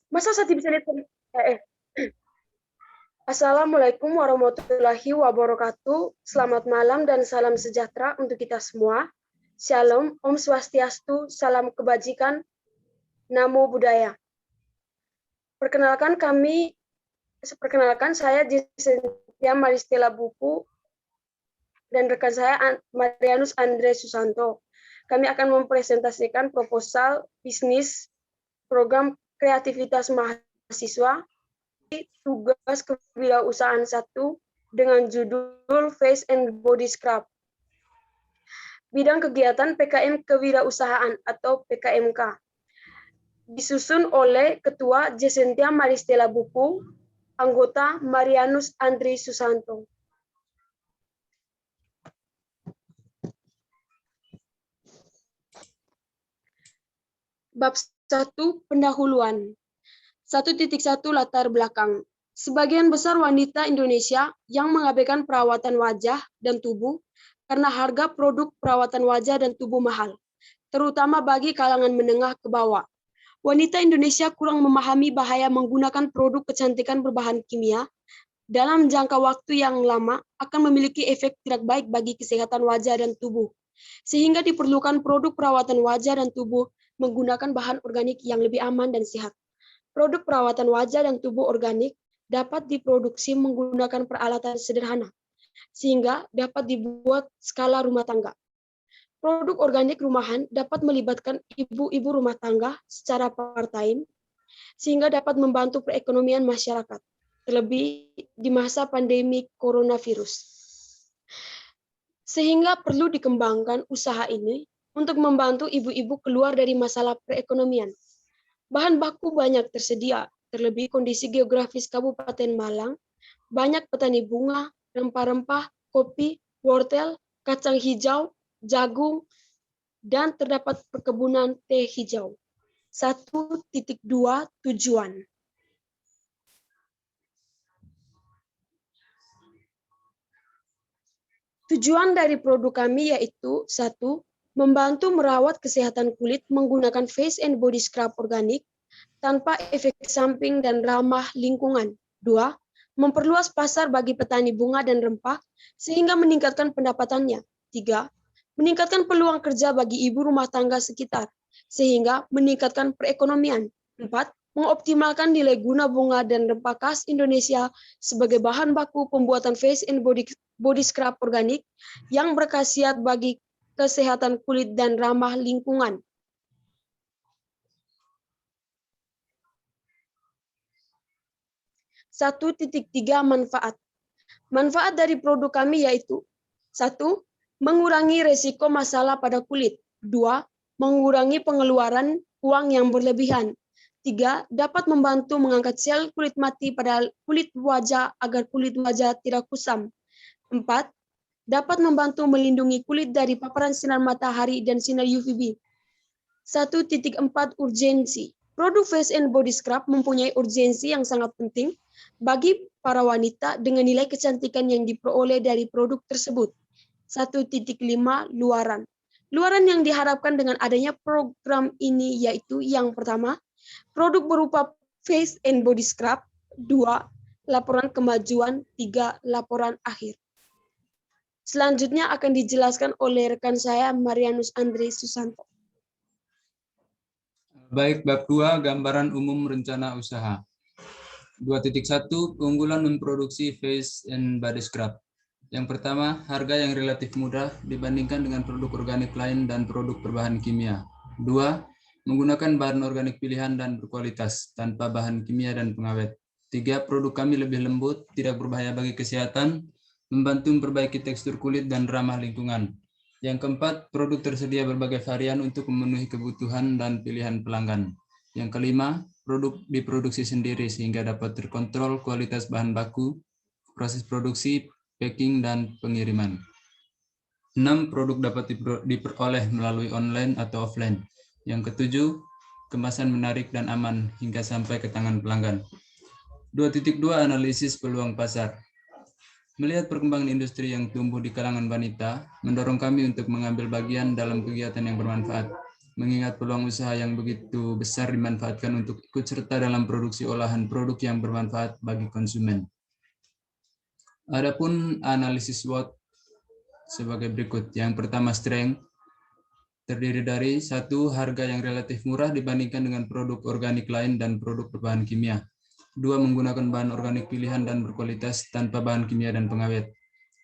Masa saya bisa lihat? Assalamualaikum warahmatullahi wabarakatuh. Selamat malam dan salam sejahtera untuk kita semua. Shalom, Om Swastiastu, salam kebajikan, Namo Buddhaya. Perkenalkan saya Jesenia Maristela Buku dan rekan saya Marianus Andre Susanto. Kami akan mempresentasikan proposal bisnis program kreativitas mahasiswa tugas kewirausahaan 1 dengan judul Face and Body Scrub. Bidang kegiatan PKM Kewirausahaan atau PKMK. Disusun oleh Ketua Jesenia Maristela Buku, anggota Marianus Andri Susanto. Bab 1 Pendahuluan. 1.1 Latar belakang. Sebagian besar wanita Indonesia yang mengabaikan perawatan wajah dan tubuh karena harga produk perawatan wajah dan tubuh mahal, terutama bagi kalangan menengah ke bawah. Wanita Indonesia kurang memahami bahaya menggunakan produk kecantikan berbahan kimia dalam jangka waktu yang lama akan memiliki efek tidak baik bagi kesehatan wajah dan tubuh, sehingga diperlukan produk perawatan wajah dan tubuh menggunakan bahan organik yang lebih aman dan sehat. Produk perawatan wajah dan tubuh organik dapat diproduksi menggunakan peralatan sederhana, sehingga dapat dibuat skala rumah tangga. Produk organik rumahan dapat melibatkan ibu-ibu rumah tangga secara part-time, sehingga dapat membantu perekonomian masyarakat, terlebih di masa pandemi coronavirus. Sehingga perlu dikembangkan usaha ini untuk membantu ibu-ibu keluar dari masalah perekonomian. Bahan baku banyak tersedia, terlebih kondisi geografis Kabupaten Malang, banyak petani bunga, rempah-rempah, kopi, wortel, kacang hijau, jagung, dan terdapat perkebunan teh hijau. 1.2 Tujuan. Tujuan dari produk kami yaitu 1. Membantu merawat kesehatan kulit menggunakan face and body scrub organik tanpa efek samping dan ramah lingkungan. 2. Memperluas pasar bagi petani bunga dan rempah sehingga meningkatkan pendapatannya. 3. Meningkatkan peluang kerja bagi ibu rumah tangga sekitar sehingga meningkatkan perekonomian. 4. Mengoptimalkan nilai guna bunga dan rempah khas Indonesia sebagai bahan baku pembuatan face and body scrub organik yang berkhasiat bagi kesehatan kulit dan ramah lingkungan. 1.3 Manfaat. Manfaat dari produk kami yaitu 1. Mengurangi resiko masalah pada kulit. 2. Mengurangi pengeluaran uang yang berlebihan. 3. Dapat membantu mengangkat sel kulit mati pada kulit wajah agar kulit wajah tidak kusam. 4. Dapat membantu melindungi kulit dari paparan sinar matahari dan sinar UVB. 1.4 Urgensi. Produk face and body scrub mempunyai urgensi yang sangat penting bagi para wanita dengan nilai kecantikan yang diperoleh dari produk tersebut. 1.5 Luaran. Luaran yang diharapkan dengan adanya program ini yaitu yang pertama, produk berupa face and body scrub. 2. Laporan kemajuan. 3. Laporan akhir. Selanjutnya akan dijelaskan oleh rekan saya Marianus Andri Susanto. Baik, bab 2, gambaran umum rencana usaha. 2.1 Keunggulan memproduksi face and body scrub. Yang pertama, harga yang relatif mudah dibandingkan dengan produk organik lain dan produk berbahan kimia. 2. Menggunakan bahan organik pilihan dan berkualitas, tanpa bahan kimia dan pengawet. 3. Produk kami lebih lembut, tidak berbahaya bagi kesehatan, membantu memperbaiki tekstur kulit dan ramah lingkungan. Yang keempat, produk tersedia berbagai varian untuk memenuhi kebutuhan dan pilihan pelanggan. Yang kelima, produk diproduksi sendiri sehingga dapat terkontrol kualitas bahan baku, proses produksi, packing, dan pengiriman. 6. Produk dapat diperoleh melalui online atau offline. Yang ketujuh, kemasan menarik dan aman hingga sampai ke tangan pelanggan. 2.2 Analisis peluang pasar. Melihat perkembangan industri yang tumbuh di kalangan wanita, mendorong kami untuk mengambil bagian dalam kegiatan yang bermanfaat. mengingat peluang usaha yang begitu besar dimanfaatkan untuk ikut serta dalam produksi olahan produk yang bermanfaat bagi konsumen. Adapun analisis SWOT sebagai berikut. Yang pertama, strength, terdiri dari 1. Harga yang relatif murah dibandingkan dengan produk organik lain dan produk berbahan kimia. 2. Menggunakan bahan organik pilihan dan berkualitas tanpa bahan kimia dan pengawet.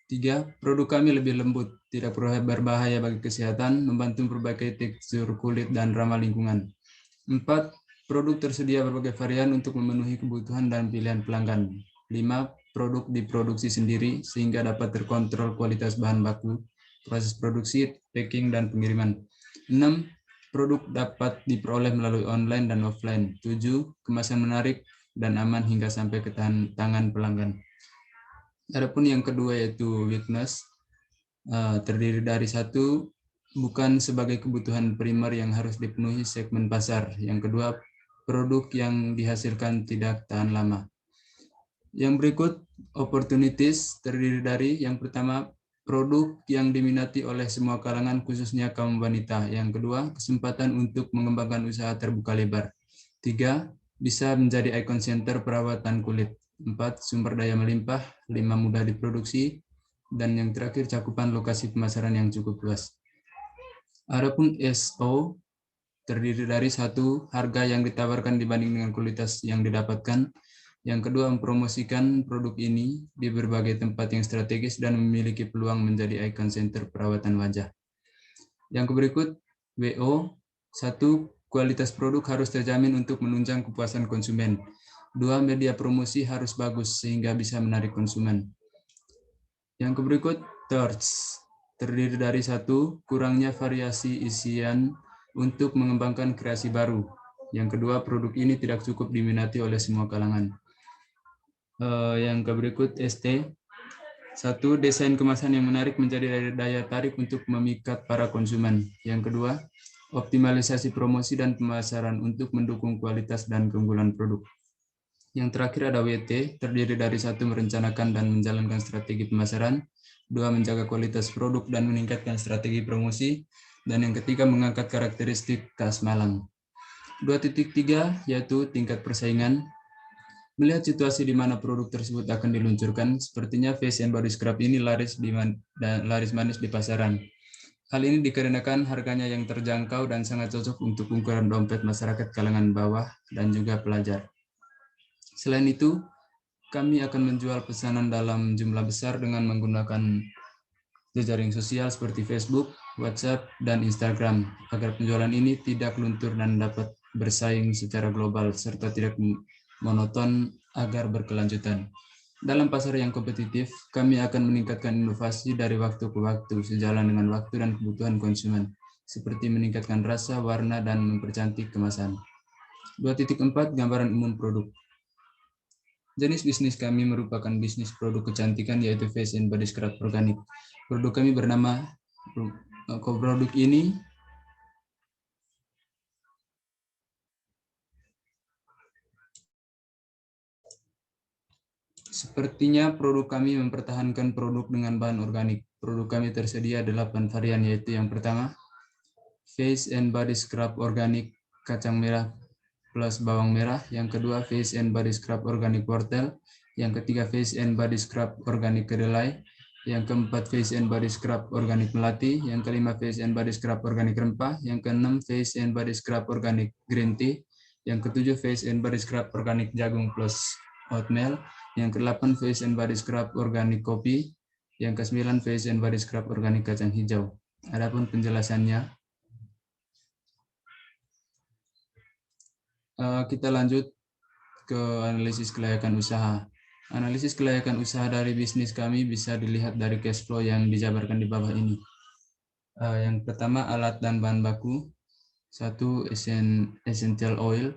3. Produk kami lebih lembut, tidak berbahaya bagi kesehatan, membantu memperbaiki tekstur kulit dan ramah lingkungan. 4. Produk tersedia berbagai varian untuk memenuhi kebutuhan dan pilihan pelanggan. 5. Produk diproduksi sendiri sehingga dapat terkontrol kualitas bahan baku, proses produksi, packing, dan pengiriman. 6. Produk dapat diperoleh melalui online dan offline. 7. Kemasan menarik dan aman hingga sampai ke tangan pelanggan. Adapun yang kedua yaitu weakness, terdiri dari 1. Bukan sebagai kebutuhan primer yang harus dipenuhi segmen pasar. Yang kedua, produk yang dihasilkan tidak tahan lama. Yang berikut, opportunities, terdiri dari yang pertama, produk yang diminati oleh semua kalangan khususnya kaum wanita. Yang kedua, kesempatan untuk mengembangkan usaha terbuka lebar. 3. Bisa menjadi icon center perawatan kulit. 4. Sumber daya melimpah. 5. Mudah diproduksi. Dan yang terakhir, cakupan lokasi pemasaran yang cukup luas. Adapun SO terdiri dari 1. Harga yang ditawarkan dibanding dengan kualitas yang didapatkan. Yang kedua, mempromosikan produk ini di berbagai tempat yang strategis dan memiliki peluang menjadi icon center perawatan wajah. Yang berikut, WO. 1. Kualitas produk harus terjamin untuk menunjang kepuasan konsumen. 2. Media promosi harus bagus sehingga bisa menarik konsumen. Yang berikut, thirds, terdiri dari 1. Kurangnya variasi isian untuk mengembangkan kreasi baru. Yang kedua, produk ini tidak cukup diminati oleh semua kalangan. Yang berikut, ST. 1. Desain kemasan yang menarik menjadi daya tarik untuk memikat para konsumen. Yang kedua, optimalisasi promosi dan pemasaran untuk mendukung kualitas dan keunggulan produk. Yang terakhir ada WT, terdiri dari 1. Merencanakan dan menjalankan strategi pemasaran. 2. Menjaga kualitas produk dan meningkatkan strategi promosi. Dan yang ketiga, mengangkat karakteristik khas Malang. 2.3 yaitu tingkat persaingan. Melihat situasi di mana produk tersebut akan diluncurkan, sepertinya face and body scrub ini laris manis di pasaran. Hal ini dikarenakan harganya yang terjangkau dan sangat cocok untuk ukuran dompet masyarakat kalangan bawah dan juga pelajar. Selain itu, kami akan menjual pesanan dalam jumlah besar dengan menggunakan jejaring sosial seperti Facebook, WhatsApp, dan Instagram, agar penjualan ini tidak luntur dan dapat bersaing secara global serta tidak monoton agar berkelanjutan. Dalam pasar yang kompetitif, kami akan meningkatkan inovasi dari waktu ke waktu sejalan dengan waktu dan kebutuhan konsumen, seperti meningkatkan rasa, warna, dan mempercantik kemasan. 2.4 Gambaran umum produk. Jenis bisnis kami merupakan bisnis produk kecantikan yaitu face and body scrub organik. Produk kami bernama produk ini sepertinya produk kami mempertahankan produk dengan bahan organik. Produk kami tersedia 8 varian yaitu yang pertama, face and body scrub organik kacang merah plus bawang merah. Yang kedua, face and body scrub organik wortel. Yang ketiga, face and body scrub organik kedelai. Yang keempat, face and body scrub organik melati. Yang kelima, face and body scrub organik rempah. Yang keenam, face and body scrub organik green tea. Yang ketujuh, face and body scrub organik jagung plus oatmeal. Yang kedelapan, face and body scrub organik kopi. Yang kesembilan, face and body scrub organik kacang hijau. Adapun penjelasannya, kita lanjut ke analisis kelayakan usaha. Analisis kelayakan usaha dari bisnis kami bisa dilihat dari cash flow yang dijabarkan di bawah ini. Yang pertama, alat dan bahan baku. 1. Essential oil,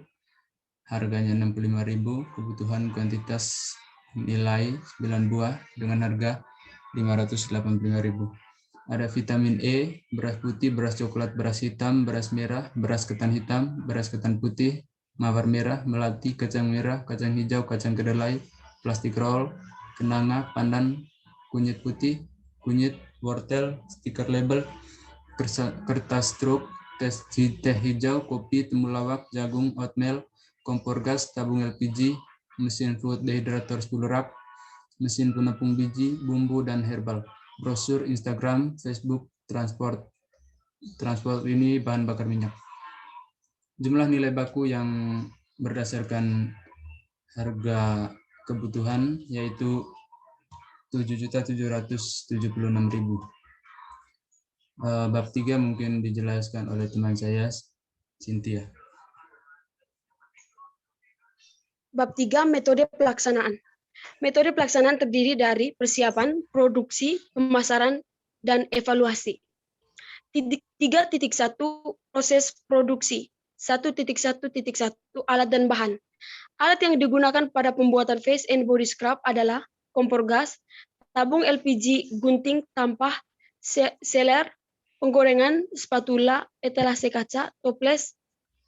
harganya 65.000, kebutuhan kuantitas nilai 9 buah dengan harga 585.000. Ada vitamin E, beras putih, beras coklat, beras hitam, beras merah, beras ketan hitam, beras ketan putih, mawar merah, melati, kacang merah, kacang hijau, kacang kedelai, plastik roll, kenanga, pandan, kunyit putih, kunyit, wortel, stiker label, kertas struk, teh hijau, kopi, temulawak, jagung, oatmeal, kompor gas, tabung LPG, mesin food dehydrator 10 rak, mesin penepung biji, bumbu, dan herbal. Brosur Instagram, Facebook, transport ini bahan bakar minyak. Jumlah nilai baku yang berdasarkan harga kebutuhan yaitu 7.776.000. Bab 3 mungkin dijelaskan oleh teman saya, Cynthia. Bab 3, metode pelaksanaan. Metode pelaksanaan terdiri dari persiapan, produksi, pemasaran, dan evaluasi. 3.1 proses produksi. 1.1.1 alat dan bahan. Alat yang digunakan pada pembuatan face and body scrub adalah kompor gas, tabung LPG, gunting, tampah, seler, penggorengan, spatula, etalase kaca, toples,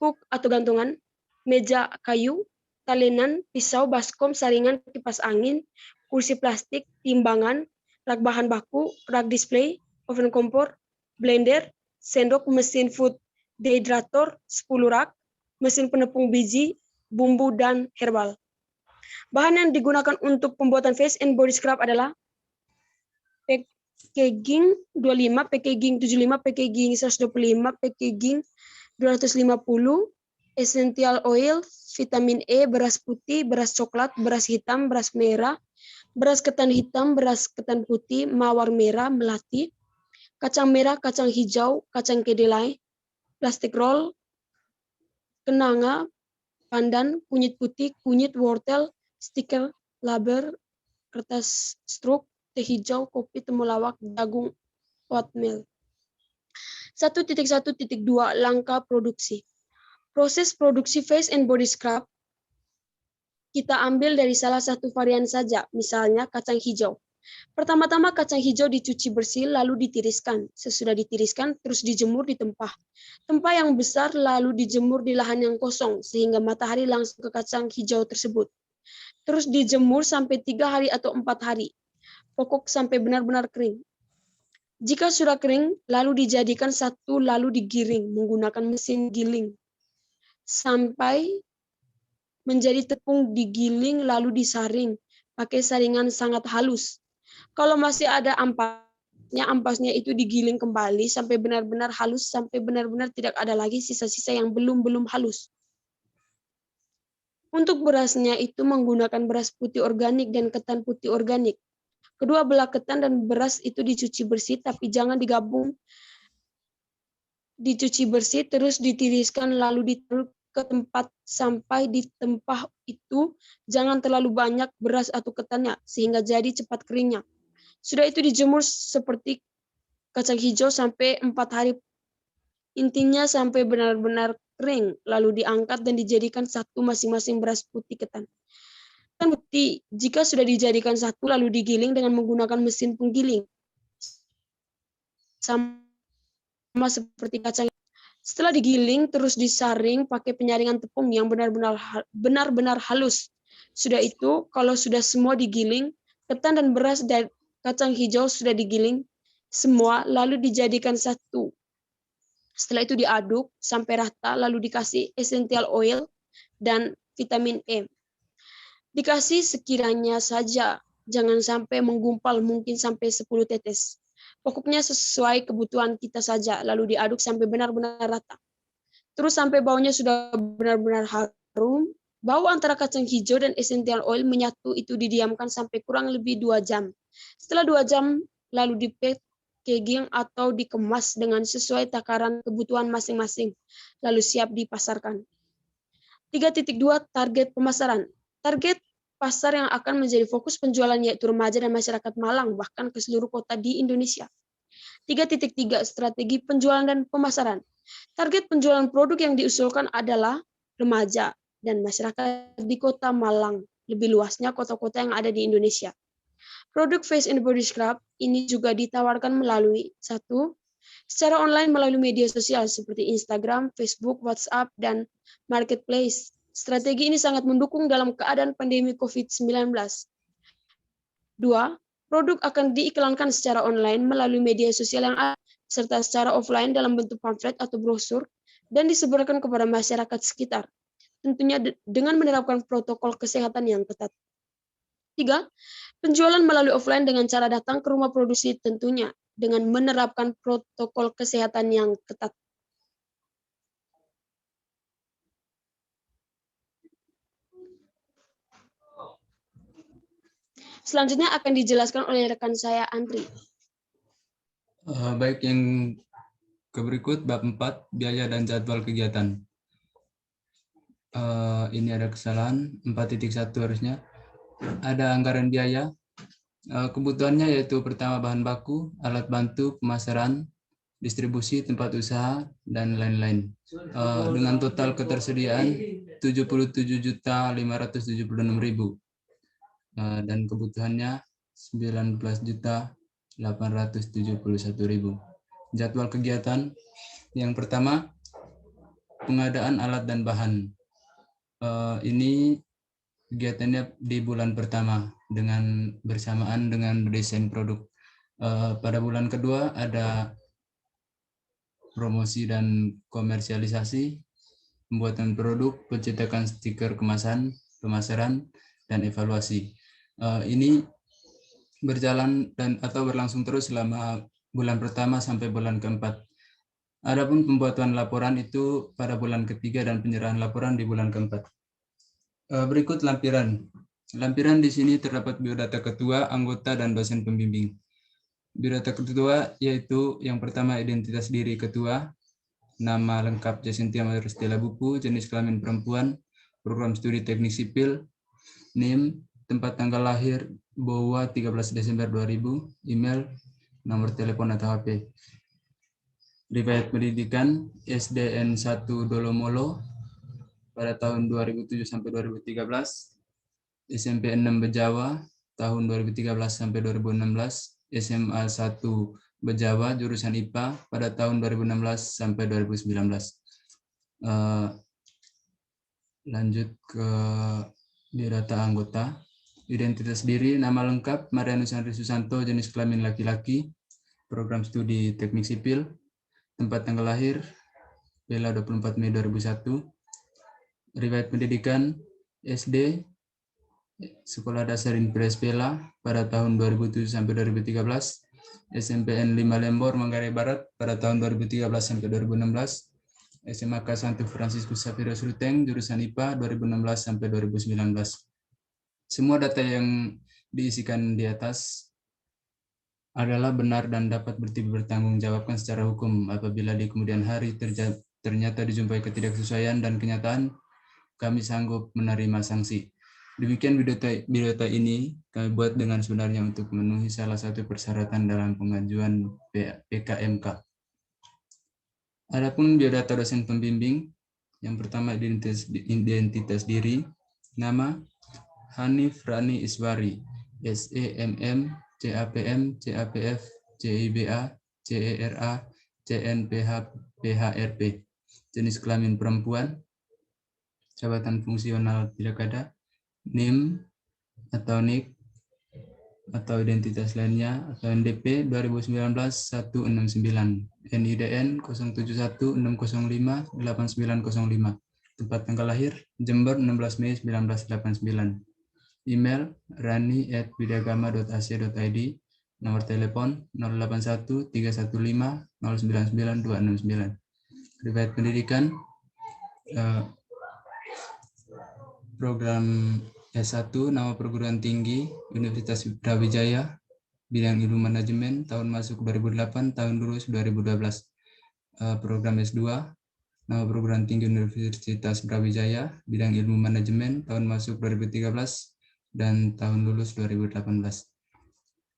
hook atau gantungan, meja kayu, talenan, pisau, baskom, saringan, kipas angin, kursi plastik, timbangan, rak bahan baku, rak display, oven kompor, blender, sendok, mesin food dehydrator 10 rak, mesin penepung biji, bumbu, dan herbal. Bahan yang digunakan untuk pembuatan face and body scrub adalah packaging 25, packaging 75, packaging 125, packaging 250, essential oil, vitamin E, beras putih, beras coklat, beras hitam, beras merah, beras ketan hitam, beras ketan putih, mawar merah, melati, kacang merah, kacang hijau, kacang kedelai, plastik roll, kenanga, pandan, kunyit putih, kunyit, wortel, stiker, laber, kertas struk, teh hijau, kopi, temulawak, jagung, oatmeal. 1.1.2 langkah produksi. Proses produksi face and body scrub kita ambil dari salah satu varian saja, misalnya kacang hijau. Pertama-tama kacang hijau dicuci bersih lalu ditiriskan. Sesudah ditiriskan terus dijemur di tempah. Tempah yang besar lalu dijemur di lahan yang kosong sehingga matahari langsung ke kacang hijau tersebut. Terus dijemur sampai 3 hari atau 4 hari. Pokok sampai benar-benar kering. Jika sudah kering, lalu dijadikan satu lalu digiring menggunakan mesin giling. Sampai menjadi tepung digiling lalu disaring pakai saringan sangat halus. Kalau masih ada ampasnya itu digiling kembali sampai benar-benar halus, sampai benar-benar tidak ada lagi sisa-sisa yang belum halus. Untuk berasnya itu menggunakan beras putih organik dan ketan putih organik. Kedua belah ketan dan beras itu dicuci bersih, tapi jangan digabung. Dicuci bersih, terus ditiriskan lalu ditaruh ke tempat sampai di tempah itu jangan terlalu banyak beras atau ketannya sehingga jadi cepat keringnya. Sudah itu dijemur seperti kacang hijau sampai 4 hari. Intinya sampai benar-benar kering, lalu diangkat dan dijadikan satu masing-masing beras putih ketan. Ketan putih, jika sudah dijadikan satu lalu digiling dengan menggunakan mesin penggiling. Sama seperti kacang. Setelah digiling, terus disaring pakai penyaringan tepung yang benar-benar halus. Sudah itu, kalau sudah semua digiling, ketan dan beras dan kacang hijau sudah digiling semua, lalu dijadikan satu. Setelah itu diaduk sampai rata, lalu dikasih essential oil dan vitamin E. Dikasih sekiranya saja, jangan sampai menggumpal, mungkin sampai 10 tetes. Pokoknya sesuai kebutuhan kita saja, lalu diaduk sampai benar-benar rata. Terus sampai baunya sudah benar-benar harum. Bau antara kacang hijau dan essential oil menyatu itu didiamkan sampai kurang lebih 2 jam. Setelah 2 jam, lalu dipackaging atau dikemas dengan sesuai takaran kebutuhan masing-masing, lalu siap dipasarkan. 3.2 target pemasaran. Target pasar yang akan menjadi fokus penjualan yaitu remaja dan masyarakat Malang, bahkan ke seluruh kota di Indonesia. 3.3 strategi penjualan dan pemasaran. Target penjualan produk yang diusulkan adalah remaja dan masyarakat di kota Malang, lebih luasnya kota-kota yang ada di Indonesia. Produk face and body scrub ini juga ditawarkan melalui 1. Secara online melalui media sosial seperti Instagram, Facebook, WhatsApp, dan Marketplace. Strategi ini sangat mendukung dalam keadaan pandemi COVID-19. 2. Produk akan diiklankan secara online melalui media sosial yang ada. serta secara offline dalam bentuk pamflet atau brosur, dan disebarkan kepada masyarakat sekitar, tentunya dengan menerapkan protokol kesehatan yang ketat. 3. Penjualan melalui offline dengan cara datang ke rumah produksi, tentunya dengan menerapkan protokol kesehatan yang ketat. Selanjutnya akan dijelaskan oleh rekan saya, Andri. Baik, yang berikut bab 4, biaya dan jadwal kegiatan. Ini ada kesalahan, 4.1 harusnya. Ada anggaran biaya. Kebutuhannya yaitu pertama bahan baku, alat bantu, pemasaran, distribusi, tempat usaha, dan lain-lain. Dengan total ketersediaan 77.576.000 dan kebutuhannya 19.871.000. Jadwal kegiatan yang pertama, pengadaan alat dan bahan. Ini kegiatannya di bulan pertama dengan bersamaan dengan desain produk. Pada bulan kedua ada promosi dan komersialisasi, pembuatan produk, pencetakan stiker kemasan, pemasaran, dan evaluasi. Ini berjalan atau berlangsung terus selama bulan pertama sampai bulan keempat. Adapun pembuatan laporan itu pada bulan ketiga dan penyerahan laporan di bulan keempat. Berikut lampiran. Lampiran di sini terdapat biodata ketua, anggota, dan dosen pembimbing. Biodata ketua yaitu yang pertama identitas diri ketua, nama lengkap Jacintia Maristella Bupu, jenis kelamin perempuan, program studi teknik sipil, NIM, tempat tanggal lahir Bowa 13 Desember 2000, email, nomor telepon atau HP. Riwayat pendidikan SDN 1 Dolomolo pada tahun 2007 sampai 2013, SMP 6 Bejawa tahun 2013 sampai 2016, SMA 1 Bejawa jurusan IPA pada tahun 2016 sampai 2019. Lanjut ke biodata anggota. Identitas diri, nama lengkap Marianus Andri Susanto, jenis kelamin laki-laki, program studi teknik sipil, tempat tanggal lahir Bella 24 Mei 2001, riwayat pendidikan SD Sekolah Dasar Impres Bella pada tahun 2007 sampai 2013, SMPN 5 Lembor Manggarai Barat pada tahun 2013 sampai 2016, SMA K1 Franciscus Xavierus Ruteng jurusan IPA 2016 sampai 2019. Semua data yang diisikan di atas adalah benar dan dapat bertanggungjawabkan secara hukum. Apabila di kemudian hari ternyata dijumpai ketidaksesuaian dan kenyataan, kami sanggup menerima sanksi. Demikian biodata ini kami buat dengan sebenarnya untuk memenuhi salah satu persyaratan dalam pengajuan PKMK. Adapun biodata dosen pembimbing, yang pertama identitas diri, nama Hanif Rani Iswari, SEMM, CAPM, CAPF, CIBA, CERA, CNPH, PHRP. Jenis kelamin perempuan, jabatan fungsional tidak ada, NIM atau NIK atau identitas lainnya atau NDP 2019-169, NIDN 0716058905, tempat tanggal lahir Jember 16 Mei 1989. Email rani@widagama.ac.id, nomor telepon 081 315 099 269. Riwayat pendidikan program S1 nama perguruan tinggi Universitas Brawijaya, bidang ilmu manajemen, tahun masuk 2008, tahun lulus 2012. Program S2 nama perguruan tinggi Universitas Brawijaya, bidang ilmu manajemen, tahun masuk 2013 dan tahun lulus 2018.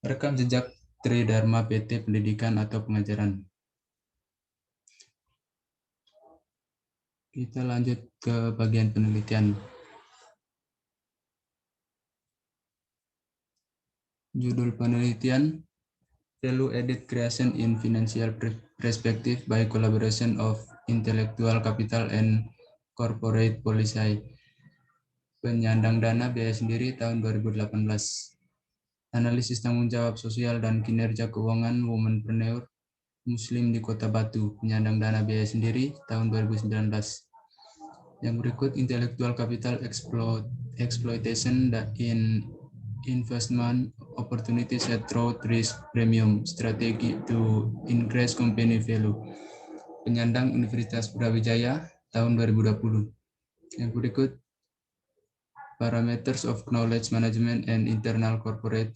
Rekam jejak Tridharma PT Pendidikan atau Pengajaran. Kita lanjut ke bagian penelitian. Judul penelitian, Value Added Creation in Financial Perspective by Collaboration of Intellectual Capital and Corporate Policy. Penyandang dana biaya sendiri tahun 2018. Analisis tanggung jawab sosial dan kinerja keuangan womanpreneur Muslim di Kota Batu, penyandang dana biaya sendiri tahun 2019. Yang berikut intellectual capital exploitation in investment opportunities at through risk premium strategy to increase company value. Penyandang Universitas Brawijaya tahun 2020. Yang berikut parameters of knowledge management and internal corporate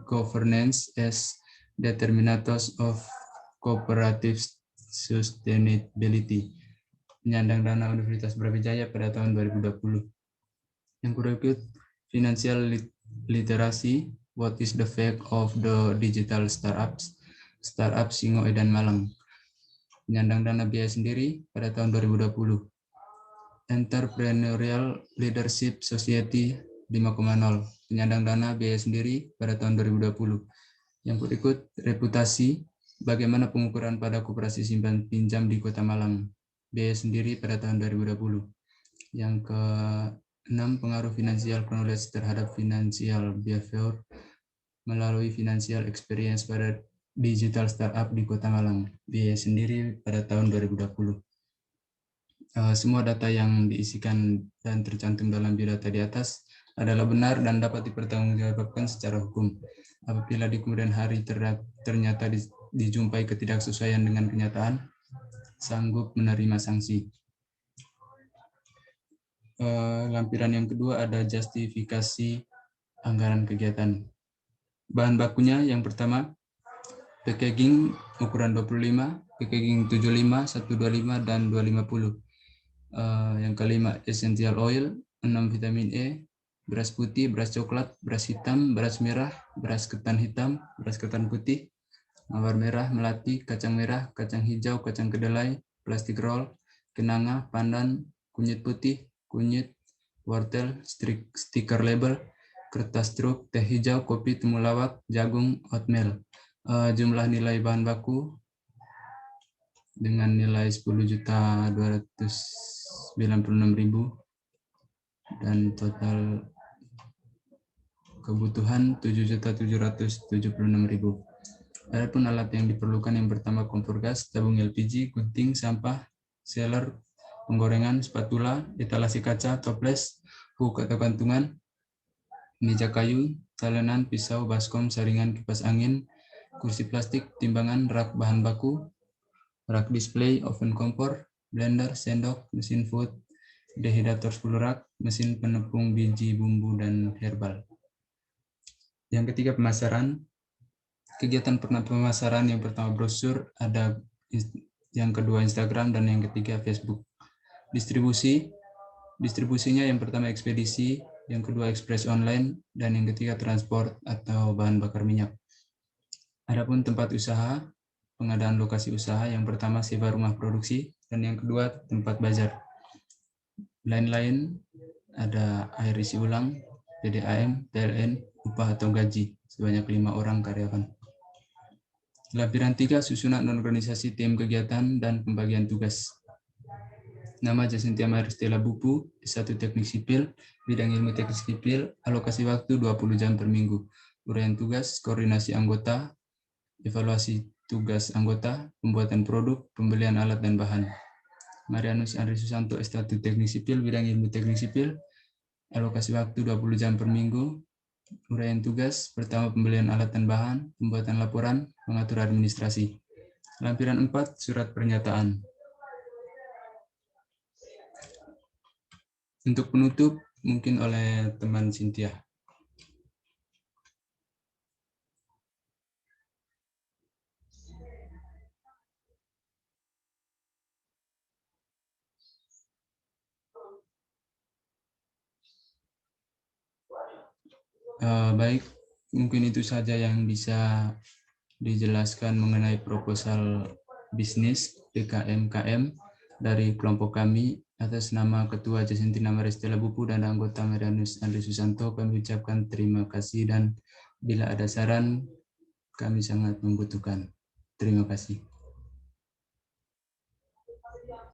governance as determinators of cooperative sustainability. Penyandang dana Universitas Brawijaya pada tahun 2020. Yang berikut financial literacy, what is the fact of the digital startups, startup Singo Edan Malang. Penyandang dana biaya sendiri pada tahun 2020. Entrepreneurial Leadership Society 5.0, penyandang dana biaya sendiri pada tahun 2020. Yang berikut reputasi, bagaimana pengukuran pada koperasi simpan pinjam di Kota Malang, biaya sendiri pada tahun 2020. Yang ke-6, pengaruh financial knowledge terhadap financial behavior melalui financial experience pada digital startup di Kota Malang, biaya sendiri pada tahun 2020. Semua data yang diisikan dan tercantum dalam biodata di atas adalah benar dan dapat dipertanggungjawabkan secara hukum. Apabila di kemudian hari ternyata dijumpai ketidaksesuaian dengan kenyataan, sanggup menerima sanksi. Lampiran yang kedua ada justifikasi anggaran kegiatan. Bahan bakunya yang pertama, packaging ukuran 25, packaging 75, 125, dan 250. Yang kelima, essential oil, 6 vitamin E, beras putih, beras coklat, beras hitam, beras merah, beras ketan hitam, beras ketan putih, mawar merah, melati, kacang merah, kacang hijau, kacang kedelai, plastik roll, kenanga, pandan, kunyit putih, kunyit, wortel, stiker label, kertas truk, teh hijau, kopi, temulawak, jagung, oatmeal. Jumlah nilai bahan baku dengan nilai 10.296.000 dan total kebutuhan 7.776.000. Adapun alat yang diperlukan yang pertama kompor gas, tabung LPG, gunting, sampah, sealer, penggorengan, spatula, etalase kaca, toples, hook atau gantungan, meja kayu, talenan, pisau, baskom, saringan, kipas angin, kursi plastik, timbangan, rak bahan baku, rak display, oven kompor, blender, sendok, mesin food, dehydrator 10 rak, mesin penepung biji bumbu dan herbal. Yang ketiga, pemasaran. Kegiatan pemasaran yang pertama brosur, ada yang kedua Instagram, dan yang ketiga Facebook. Distribusinya yang pertama ekspedisi, yang kedua ekspres online, dan yang ketiga transport atau bahan bakar minyak. Adapun tempat usaha, pengadaan lokasi usaha, yang pertama sewa rumah produksi, dan yang kedua tempat bazar. Lain-lain ada air isi ulang, PDAM, PLN, upah atau gaji sebanyak 5 orang karyawan. Lampiran 3, susunan organisasi tim kegiatan dan pembagian tugas. Nama Jacintia Maristella Bupu, S1 Teknik Sipil, bidang ilmu teknik sipil, alokasi waktu 20 jam per minggu. Uraian tugas, koordinasi anggota, evaluasi tugas anggota, pembuatan produk, pembelian alat dan bahan. Marianus Andri Susanto, S1 Teknik Sipil, bidang ilmu teknik sipil, alokasi waktu 20 jam per minggu. Uraian tugas, pertama pembelian alat dan bahan, pembuatan laporan, mengatur administrasi. Lampiran 4, surat pernyataan. Untuk penutup, mungkin oleh teman Cynthia. Baik, mungkin itu saja yang bisa dijelaskan mengenai proposal bisnis PKMKM dari kelompok kami. Atas nama Ketua Jacintia Maristella Bupu dan anggota Marianus Andri Susanto, kami ucapkan terima kasih, dan bila ada saran, kami sangat membutuhkan. Terima kasih.